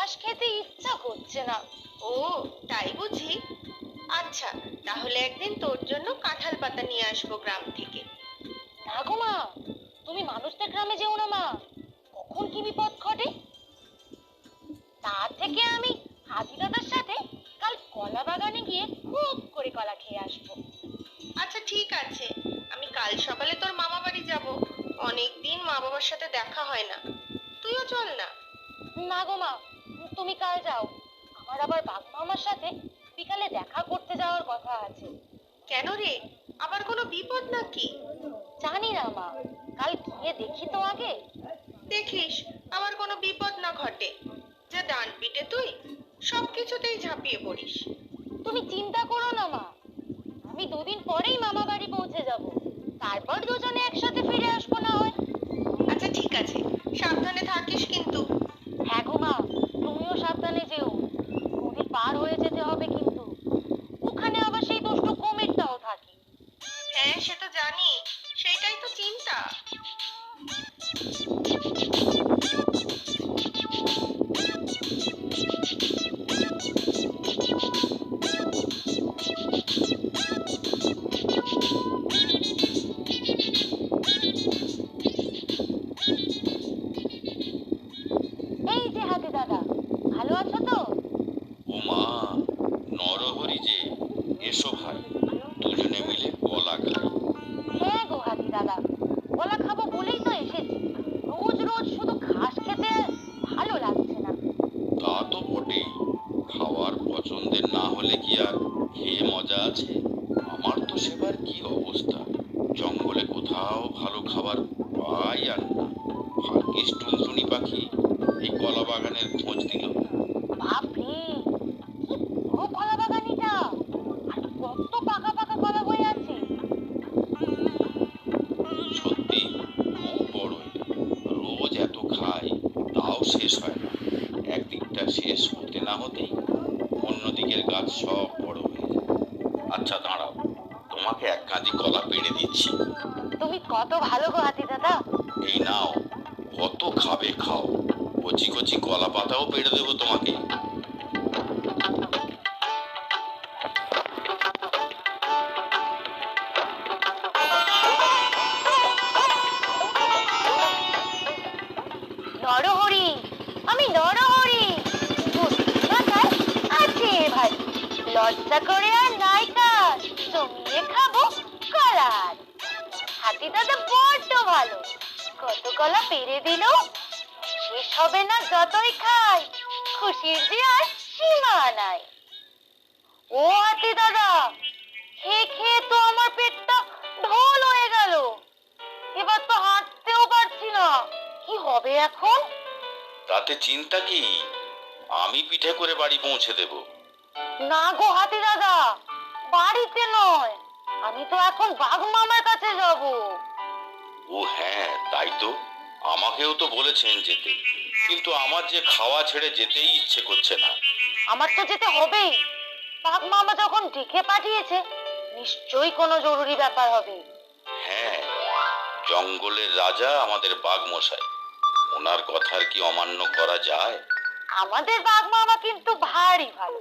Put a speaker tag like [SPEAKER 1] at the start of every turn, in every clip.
[SPEAKER 1] ঘাস খেতে ইচ্ছা করছে না।
[SPEAKER 2] ও তাই বুঝি। আচ্ছা, তাহলে একদিন তোর জন্য কাঁঠাল পাতা নিয়ে আসবো গ্রাম থেকে।
[SPEAKER 1] না গো মা, তুমি মানুষদের গ্রামে যেও না মা, কখন কি বিপদ ঘটে। তার থেকে আমি হাতি দাদার সাথে কাল কলা বাগানে গিয়ে খুব করে কলা খেয়ে আসবো।
[SPEAKER 2] আচ্ছা ঠিক আছে, আমি কাল সকালে তোর মামা বাড়ি যাব। অনেকদিন মা বাবার সাথে দেখা হয় না, তুইও চল না।
[SPEAKER 1] না গো মা, তুমি কাল যাও, আমার আবার বাঘ মামার সাথে বিকালে দেখা করতে যাওয়ার কথা আছে।
[SPEAKER 2] কেন রে, আবার কোনো বিপদ নাকি?
[SPEAKER 1] জানি না মা, কাল গিয়ে দেখি তো আগে।
[SPEAKER 2] দেখিস আবার কোনো বিপদ না ঘটে। যা ডান পিটে তুই, সবকিছুতেই ঝাঁপিয়ে পড়িস।
[SPEAKER 1] তুমি চিন্তা করো না মা, আমি দুদিন পরেই মামা বাড়ি পৌঁছে যাব, তারপর দুজনে একসাথে ফিরে আসবো না হয়।
[SPEAKER 2] আচ্ছা ঠিক আছে, সাবধানে থাকিস কিন্তু।
[SPEAKER 1] হ্যাঁ গো মা, তুমিও সাবধানে যেও, নদী পার হয়ে যেতে হবে কিন্তু, ওখানে আবার সেই দুষ্টু কুমিরটাও থাকে।
[SPEAKER 2] হ্যাঁ সে তো জানি, সেটাই তো চিন্তা।
[SPEAKER 1] এই যে হাতি দাদা, ভালো আছো তো?
[SPEAKER 3] ও মা, নরহরি যে, এসো ভাই, দুজনে মিলে কলা খাই।
[SPEAKER 1] হ্যাঁ গো হাতি দাদা, কলা খাবো বলেই তো এসেছি, রোজ রোজ শুধু ঘাস খেতে ভালো লাগছে না।
[SPEAKER 3] তা তো বটেই, খাওয়ার পছন্দের না হলে কি আর খেয়ে মজা আছে? আমার তো সেবার কি অবস্থা, জঙ্গলে কোথাও ভালো খাবার পাই আর না। ভাগ্যিস টুনটুনি পাখি এই কলা বাগানের খোঁজ দিল।
[SPEAKER 1] বাপরে, কি বড় কলা বাগানিটা, আর কত পাকা পাকা কলা হয়ে আছে।
[SPEAKER 3] সত্যি খুব বড় এটা, রোজ এত খাই তাও শেষ হয় না। একদিকটা শেষ হতে না হতেই অন্য দিকের গাছ সব বড় হয়ে যায়। আচ্ছা দাঁড়াও, তোমাকে এক কাঁদি কলা পেড়ে দিচ্ছি।
[SPEAKER 1] তুমি কত ভালো গো হাতি দাদা।
[SPEAKER 3] এই নাও, কত খাবে খাও, কচি কচি কলা পাতাও পেড়ে দেবো তোমাকে।
[SPEAKER 1] নরহরি, আমি নরহরি, মাথায় আছে ভাই, লজ্জা করে আর নাই কাজ, জমিয়ে খাবো কলার। হাতি দাদা বড্ড ভালো, কত কলা পেরে দিল, শেষ হবে না যতই খাই, খুশির যে আর সীমা নাই। ও হাতি দাদা, খেয়ে খেয়ে তো আমার পেটটা ঢোল হয়ে গেল, এবার তো হাঁটতেও পারছি না, কি হবে এখন?
[SPEAKER 3] তাতে চিন্তা কি, আমি পিঠে করে বাড়ি পৌঁছে দেব।
[SPEAKER 1] না গো হাতি দাদা, বাড়িতে নয়, আমি তো এখন বাঘ মামার কাছে যাব।
[SPEAKER 3] ও হ্যাঁ তাই তো, আমাকেও তো বলেছেন যেতে, কিন্তু আমার যে খাওয়া ছেড়ে যেতেই ইচ্ছে করছে না।
[SPEAKER 1] আমার তো যেতে হবেই, বাঘ মামা যখন ডেকে পাঠিয়েছে, নিশ্চয়ই কোনো জরুরি ব্যাপার হবে।
[SPEAKER 3] হ্যাঁ, জঙ্গলের রাজা আমাদের বাঘ মশাই, ওনার কথার কি অমান্য করা যায়?
[SPEAKER 1] আমাদের বাঘ মামা কিন্তু ভারী ভালো,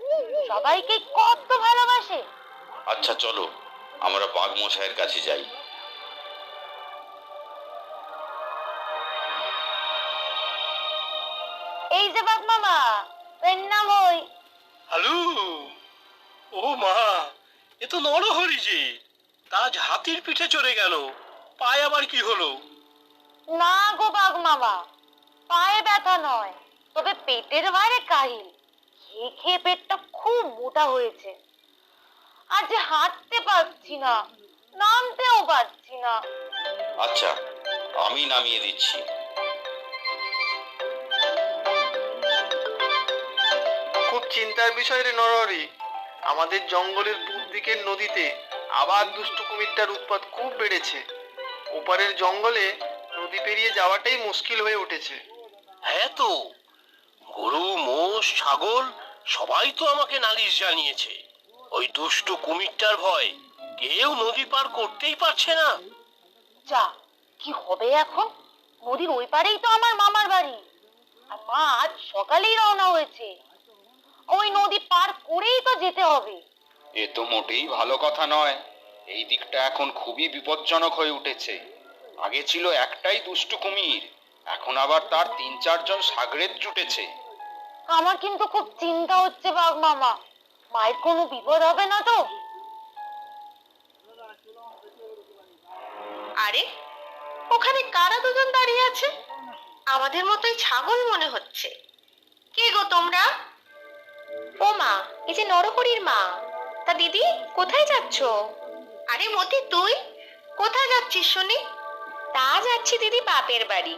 [SPEAKER 1] সবাইকে কত ভালোবাসে।
[SPEAKER 3] আচ্ছা চলো, আমরা বাঘ মশাইয়ের কাছে যাই।
[SPEAKER 1] এই যে বাঘ মামা, প্রণাম হই।
[SPEAKER 4] হ্যালো। ও মা, এ তো নরহরি যে, তাজ হাতির পিঠে চড়ে গেল, পায়ে আবার কি হলো?
[SPEAKER 1] না গো বাঘ মামা, পায়ে ব্যথা নয়, তবে পেটের ভারে কাহিল, খেয়ে খেয়ে পেটটা খুব মোটা হয়েছে, আর যে হাঁটতে পারছি না, নামতেও পারছি না।
[SPEAKER 3] আচ্ছা, আমি নামিয়ে দিচ্ছি।
[SPEAKER 5] খুব চিন্তার বিষয় রে নরহরি, আমাদের জঙ্গলের পূব দিকের নদীতে আবার দুষ্টু কুমিরটার উৎপাত খুব বেড়েছে। ওপারের জঙ্গলে নদী পেরিয়ে যাওয়াটাই মুশকিল হয়ে উঠেছে।
[SPEAKER 4] হ্যাঁ তো, গরু মোষ ছাগল সবাই তো আমাকে নালিশ জানিয়েছে, ওই দুষ্টু কুমিরটার ভয় কেউ নদী পার করতেই পারছে না।
[SPEAKER 1] যা, কি হবে এখন? নদীর ওই পারেই তো আমার মামার বাড়ি, আর মা আজ সকালেই রওনা হয়েছে। ওই নদী পার করেই তো যেতে হবে।
[SPEAKER 6] এ তো মোটেই ভালো কথা নয়। এই দিকটা এখন খুবই বিপজ্জনক হয়ে উঠেছে। আগে ছিল একটাই দুষ্টু কুমির, এখন আবার তার ৩-৪ জন সাগরেদ জুটেছে।
[SPEAKER 1] আমার কিন্তু খুব চিন্তা হচ্ছে বাঘ মামা, মায়ের কোনো বিপদ হবে না তো?
[SPEAKER 2] আরে ওখানে কারা দুজন দাঁড়িয়ে আছে? আমাদের মতোই ছাগল মনে হচ্ছে। কে গো তোমরা? ও মা, এই যে নরহরির মা। তা দিদি কোথায় যাচ্ছ? আরে মতি, তুই কোথায় যাচ্ছিস শুনি? তা যাচ্ছি দিদি বাপের বাড়ি।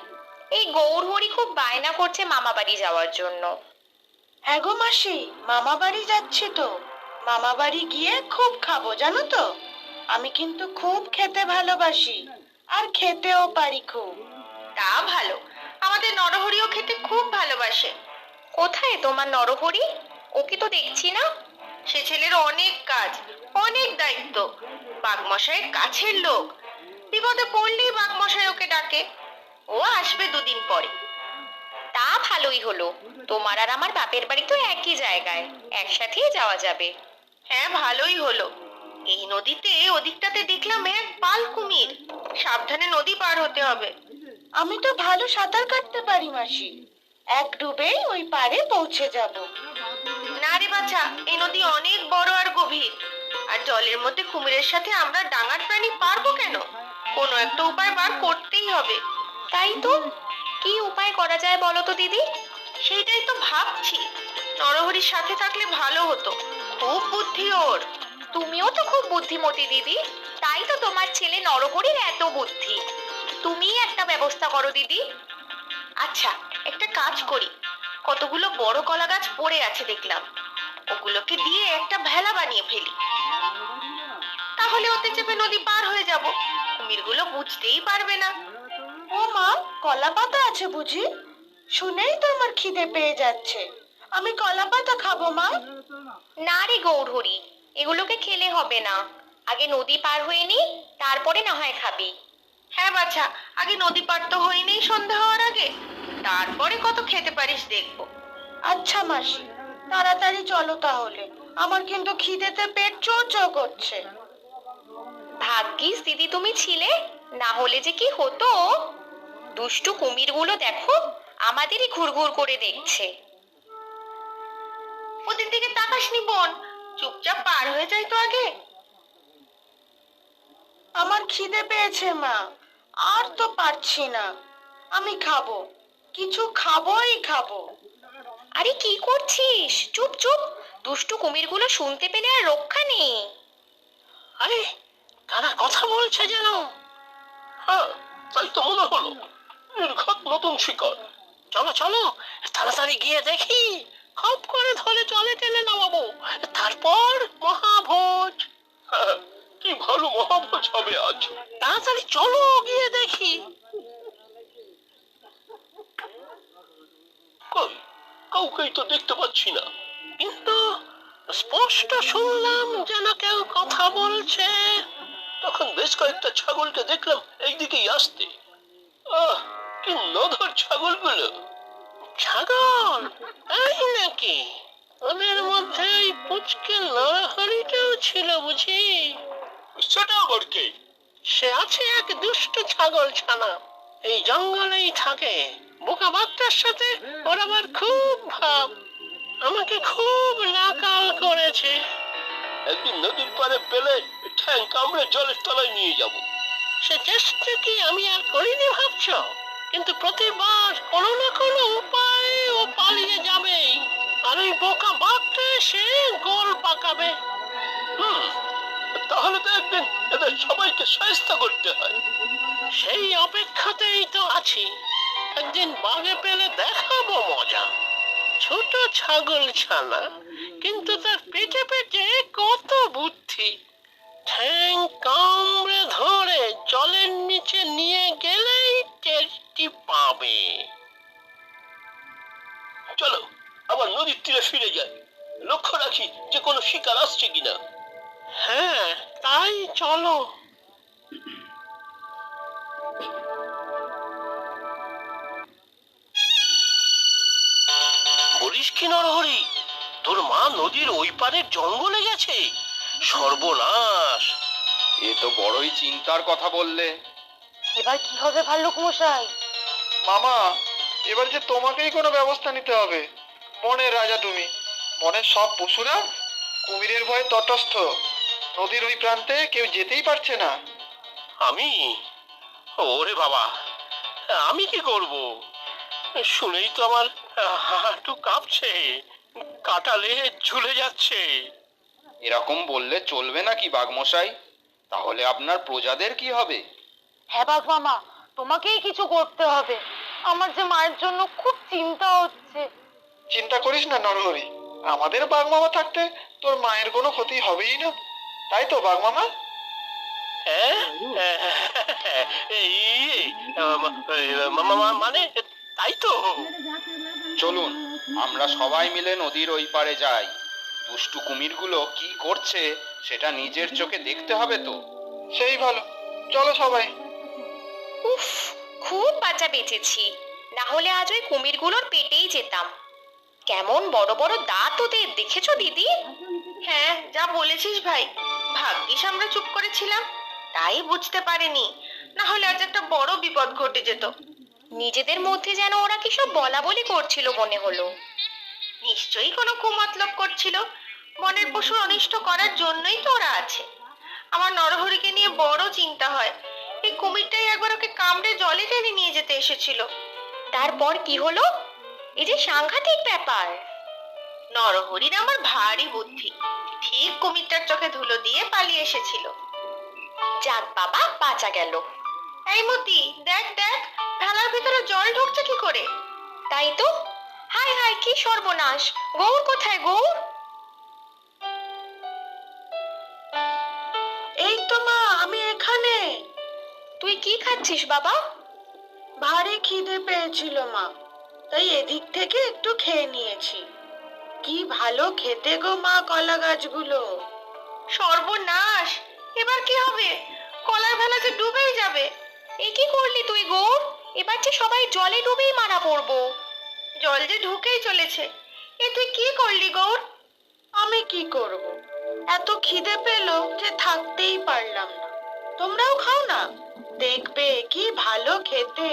[SPEAKER 2] এই গৌরহরি খুব বায়না করছে মামা বাড়ি যাওয়ার জন্য।
[SPEAKER 7] হ্যাঁ গো মাসি, মামা বাড়ি যাচ্ছি তো। মামা বাড়ি গিয়ে খুব খাবো জানো তো। আমি কিন্তু খুব খেতে ভালোবাসি, আর খেতেও পারি খুব।
[SPEAKER 2] তা ভালো, আমাদের নরহরিও খেতে খুব ভালোবাসে। কোথায় তোমার নরহরি? ওকে তো দেখছি না। সে ছেলের অনেক কাজ, অনেক দায়িত্ব। বাঘমশাইয়ের কাছের লোক। বিপদে পড়লেই বাঘমশাই ওকে ডাকে। ও আসবে 2 দিন পরে। তা ভালোই হলো, তোমার আর আমার বাপের বাড়ি তো একই জায়গায়, একসাথেই যাওয়া যাবে। হ্যাঁ ভালোই হলো। এই নদীতে ওদিকটাতে দেখলাম এক পাল কুমির। সাবধানে নদী পার হতে হবে।
[SPEAKER 7] আমি তো ভালো সাঁতার কাটতে পারি মাসি, এক ডুবেই ওই পারে পৌঁছে যাব।
[SPEAKER 2] না রে বাছা, এই নদী অনেক বড় আর গভীর। আর জলের মধ্যে কুমিরের সাথে আমরা ডাঙার প্রাণী পারবো কেন? কোনো একটা উপায় বার করতেই হবে। তাই তো, কি উপায় করা যায় বলো তো দিদি? সেইটাই তো ভাবছি। নরহরির সাথে থাকলে ভালো হতো, খুব বুদ্ধি ওর। তুমিও তো খুব বুদ্ধিমতী দিদি, তাই তো তোমার ছেলে নরহরির এত বুদ্ধি। তুমিই একটা ব্যবস্থা করো দিদি। আচ্ছা, একটা কাজ করি। কতগুলো বড় কলা গাছ পড়ে আছে দেখলাম, ওগুলোকে দিয়ে একটা ভেলা বানিয়ে ফেলি। তাহলে ওতে চেপে নদী পার হয়ে যাব, কুমিরগুলো বুঝতেই পারবে না।
[SPEAKER 7] ও মা, কলা পাতা আছে বুঝি? শুনেই তো আমার খিদে পেয়ে যাচ্ছে। আমি কলা পাতা খাবো মা।
[SPEAKER 2] না রে গৌরহরি, এগুলোকে খেলে হবে না। আগে নদী পার হয়ে নি, তারপরে না হয় খাবি। হ্যাঁ বাছা, আগে নদী পার তো হয়নি সন্ধ্যা হওয়ার আগে, তারপরে কত খেতে পারিস দেখবো।
[SPEAKER 7] আচ্ছা মাসি, তাড়াতাড়ি চলো তাহলে, আমার কিন্তু খিদেতে পেট চোচো করছে।
[SPEAKER 2] ভাগ্যিস দিদি তুমি ছিলে, না হলে যে কি হতো। দুষ্টু কুমিরগুলো দেখো, আমাদেরই ঘুরঘুর করে দেখছে। ওদের দিকে তাকাসনি বোন, চুপচাপ পার হয়ে যাই তো আগে।
[SPEAKER 7] আমার খিদে পেয়েছে মা, আর তো পারছি না। আমি খাবো, কিছু খাবোই খাবো।
[SPEAKER 2] আরে কি করছিস? চুপ চুপ, দুষ্টু কুমিরগুলো শুনতে পেলে আর রক্ষা নেই।
[SPEAKER 4] আরে কারা কথা বলছে যেন। হ্যাঁ, তাই তো মনে হলো। নির্ঘাত নতুন শিকার। চলো চলো, তাড়াতাড়ি গিয়ে দেখি। হপ করে ধরে জলে টেনে নামাবো, তারপর মহাভোজ। হ্যাঁ, কি ভালো মহাভোজ হবে আজ। তাড়াতাড়ি চলো গিয়ে দেখি। কই, কাউকেই তো দেখতে পাচ্ছি না, কিন্তু স্পষ্ট শুনলাম যেন কেউ কথা বলছে। তখন বেশ কয়েকটা ছাগলকে দেখলাম এইদিকেই আসতে। আহ, কি নধর ছাগলগুলো। ছাগল? এই নাকি? ওদের মধ্যে ওই পুচকে নরহরিটাও ছিল বুঝি? সেটা আবার কে? সে আছে এক দুষ্ট ছাগল ছানা, এই জঙ্গলেই থাকে। বোকা বাঘটার সাথে ওর আবার খুব ভাব, আমাকে খুব নাকাল করেছে। একদিন নদীর পাড়ে পেলে ঠ্যাং কামড়ে জলের তলায় নিয়ে যাব। সে চেষ্টা কি আমি আর করিনি ভাবছ? কিন্তু প্রতিবার কোনো না কোনো উপায়ে ও পালিয়ে যাবেই, আর ওই বোকা বাঘটা এসে গোল পাকাবে। তাহলে তো একদিন এদের সবাইকে সাহায্য করতে হয়। সেই অপেক্ষাতেই তো আছি। একদিন বাঘে পেলে দেখাবো মজা। ছোট ছাগল ছানা, কিন্তু তার পেটে পেটে কত বুদ্ধি। ঠ্যাং কামড়ে ধরে জলের নিচে নিয়ে গেলেই টেরটি পাবে। চলো আবার নদীর তীরে ফিরে যাই, লক্ষ্য রাখি যে কোনো শিকার আসছে কিনা। হ্যাঁ, তাই চলো। বলিস কি নরহরি, তোর মা নদীর ওই পারের জঙ্গলে গেছে? সর্বনাশ!
[SPEAKER 6] এ তো বড়ই চিন্তার কথা বললে।
[SPEAKER 1] এবার কি হবে ভাল্লুক মশাই?
[SPEAKER 5] মামা, এবার যে তোমাকেই কোনো ব্যবস্থা নিতে হবে। বনের রাজা তুমি, বনের সব পশুরা কুমিরের ভয়ে তটস্থ। নদীর ওই প্রান্তে কেউ যেতেই পারছে না।
[SPEAKER 4] আমি? ওরে বাবা, আমি কি করব? শুনেই তো আমার হাঁটু কাঁপছে, কাটালে ঝুলে যাচ্ছে।
[SPEAKER 6] এরকম বললে চলবে নাকি বাঘমশাই? তাহলে আপনার প্রজাদের কি হবে?
[SPEAKER 1] হ্যাঁ বাঘ মামা, তোমাকেই কিছু করতে হবে। আমার যে মায়ের জন্য খুব চিন্তা হচ্ছে।
[SPEAKER 5] চিন্তা করিস না নরহরি, আমাদের বাঘ মামা থাকতে তোর মায়ের কোনো ক্ষতি হবেই না। তাই তো বাঘ মামা?
[SPEAKER 4] হ্যাঁ, মানে তাই তো।
[SPEAKER 6] চলুন আমরা সবাই মিলে নদীর ওই পারে যাই। দুষ্টু কুমিরগুলো কি করছে সেটা নিজের চোখে দেখতে হবে তো।
[SPEAKER 5] সেই ভালো, চলো সবাই।
[SPEAKER 2] উফ, খুব বাঁচা বেঁচেছি, না হলে আজ ওই কুমিরগুলোর পেটেই যেতাম। কেমন বড় বড় দাঁত ওদের, দেখেছো দিদি? হ্যাঁ, যা বলেছিস ভাই। ভাগ্যিস আমরা চুপ করেছিলাম, তাই বুঝতে পারিনি, না হলে আজ একটা বড় বিপদ ঘটে যেত। নিজেদের মধ্যে যেন ওরা কি সব বলা বলি করছিল মনে হলো। নিশ্চয়ই কোনো কুমতলব করছিল। বনের পশুর অনিষ্ট করার জন্যই তো ওরা আছে। আমার নরহরিকে নিয়ে বড় চিন্তা হয়। এই কুমিরটাই একবার ওকে কামড়ে জলে টেনে নিয়ে যেতে এসেছিল। তারপর কি হলো? এই যে সাংঘাতিক ব্যাপার। নরহরির আমার ভারী বুদ্ধি, ঠিক কুমিরটার চোখে ধুলো দিয়ে পালিয়ে এসেছিল। যাক বাবা, বাঁচা গেল। এই মতি, দেখ দেখ, থালার ভিতরে জল ঢুকছে কি করে? তাই তো, হায় হায়, কি সর্বনাশ! গৌর কোথায়, গৌর?
[SPEAKER 7] এই তো মা, আমি এখানে।
[SPEAKER 2] তুই কি খাচ্ছিস বাবা?
[SPEAKER 7] ভারী খিদে পেয়েছিল মা, তাই এদিক থেকে একটু খেয়ে নিয়েছি। কি ভালো খেতে গো মা কলা গাছগুলো।
[SPEAKER 2] সর্বনাশ! এবার কি হবে? কলার ভেলা যে ডুবেই যাবে। এ কি করলি তুই গৌর? এবার যে সবাই জলে ডুবেই মারা পড়বো। জল যে ঢুকেই চলেছে। এ তুই কি করলি গৌর?
[SPEAKER 7] আমি কি করব, এত খিদে পেল যে থাকতেই পারলাম না। তোমরাও খাও না, দেখবে কি ভালো খেতে।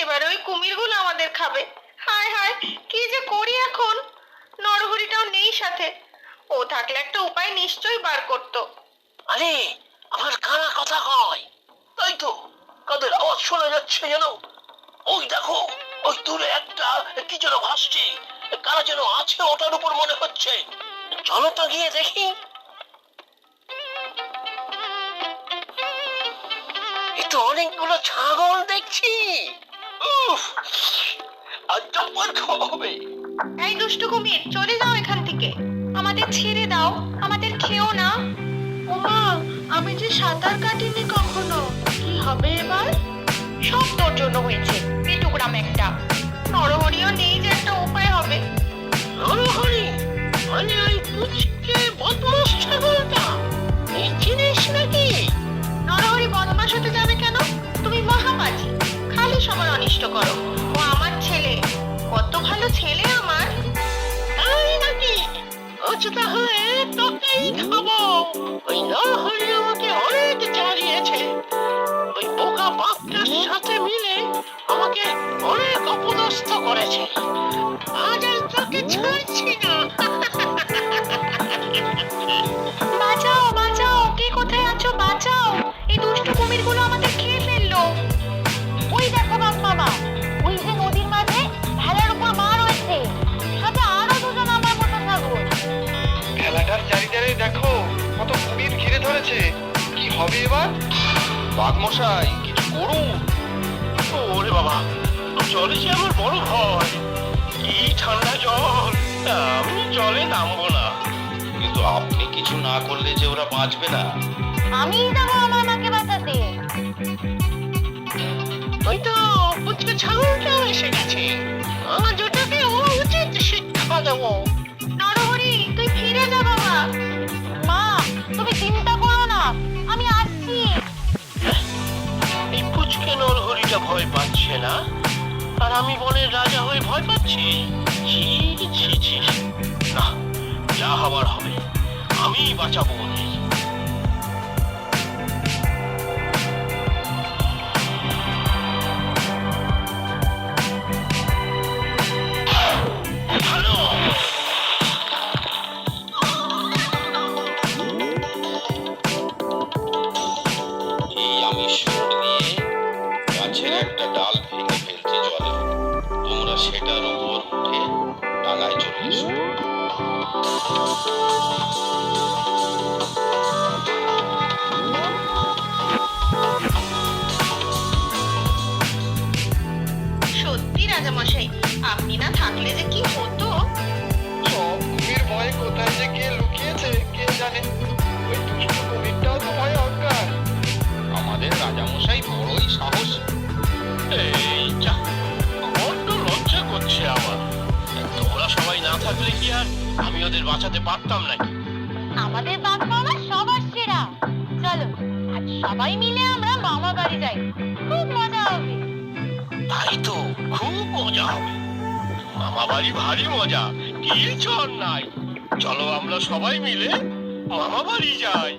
[SPEAKER 2] এবার ওই কুমিরগুলো আমাদের খাবে। হায় হায়, কি যে করি এখন? নরহরিটাও নেই সাথে, ও থাকলে একটা উপায় নিশ্চয়ই বার করতো।
[SPEAKER 4] আরে, আমার কানা কথা কয়। তাই তো, কাদের আওয়াজ শোনা যাচ্ছে যেন। ওই দেখো, ওই দূরে একটা কি যেন ভাসছে। কারা যেন আছে ওটার উপর মনে হচ্ছে। চলো তো গিয়ে দেখি। এ তো অনেকগুলো ছাগল দেখছি। উফ, আজ জব্বর খাওয়া হবে।
[SPEAKER 2] এই দুষ্টু কুমির, চলে যাও এখান থেকে। আমাদের ছেড়ে দাও, আমাদের খেও না।
[SPEAKER 7] ওমা, আমি যে সাঁতার কাটিনি কখনো, কি হবে এবার?
[SPEAKER 2] সব তোর জন্য হয়েছে, পেটুগ্রাম একটা। নরহরিও নেই যে একটা উপায় হবে।
[SPEAKER 4] নরহরি মানে ওই পুচকে বদমাস ছাগলটা, এই চিনিস নাকি?
[SPEAKER 2] নরহরি বদমাশ হতে যাবে কেন? তুমি মহাপাজি, খালি সময় অনিষ্ট করো। ও আমার ছেলে, কত ভালো ছেলে আমার।
[SPEAKER 4] তাই নাকি? আজ তাহলে তোকেই খাবো। ওই নরহরি আমাকে অনেক জ্বালিয়েছে। ওই বোকা বাঘটার সাথে মিলে আমাকে অনেক অপদস্থ করেছে। আজ আর তোকে ছাড়ছি না।
[SPEAKER 2] বাঁচাও বাঁচাও, কে কোথায় আছো? বাঁচাও, এই দুষ্টু কুমিরগুলো আমাদের খেয়ে ফেললো।
[SPEAKER 1] ওই দেখো বাঘ মামা, ওই যে নদীর মাঝে ভেলার উপর মা রয়েছে, সাথে আরো দুজন আমার মতো ছাগল।
[SPEAKER 5] খেলাটার চারিধারে দেখো কত কুমির ঘিরে ধরেছে। কি হবে এবার?
[SPEAKER 6] বাঘমশাই কিছু করুন।
[SPEAKER 4] ওরে বাবা, জলে যে আমার বড় ভয়। কি ঠান্ডা জল, আমি জলে নামবো না।
[SPEAKER 3] কিন্তু আপনি কিছু না করলে যে ওরা বাঁচবে না।
[SPEAKER 1] আমিই যাবো আমার মাকে বাঁচাতে।
[SPEAKER 4] ওই তো পুচকে ছাগলটাও এসে গেছে। আজ ওটাকে উচিত শিক্ষা দেবো।
[SPEAKER 2] নরহরি, তুই ফিরে যা বাবা।
[SPEAKER 1] মা, তুমি চিন্তা করো না, আমি আসছি।
[SPEAKER 4] এই পুচকে নরহরিটা ভয় পাচ্ছে না, আর আমি বনের রাজা হয়ে ভয় পাচ্ছি। ছি, বাঁচাবো ওদের। ভালো।
[SPEAKER 3] এই আমি সুর দিয়ে গাছের একটা ডাল ভেঙে ফেলছি জলে, তোমরা সেটার উপর উঠে ডাঙায় চলে এসো।
[SPEAKER 2] সত্যি রাজামশাই, আপনি না থাকলে যে কি হতো।
[SPEAKER 5] সব কুমির ভয়ে কোথায় যে কে লুকিয়েছে কে জানে। ওই দুষ্টু কুমিরটাও তো ভয়ে অজ্ঞান।
[SPEAKER 6] আমাদের রাজামশাই বড়ই সাহস।
[SPEAKER 4] এই যা, বড্ড লজ্জা করছে আমার। তোমরা সবাই না থাকলে কি আর আমি ওদের বাঁচাতে পারতাম নাকি?
[SPEAKER 1] আমাদের বাঘ মামা সবার সেরা। চলো আজ সবাই মিলে আমরা মামা বাড়ি যাই, খুব মজা হবে।
[SPEAKER 4] তাই তো, খুব মজা হবে। মামা বাড়ি ভারী মজা, কি চল নাই। চলো আমরা সবাই মিলে মামা বাড়ি যাই।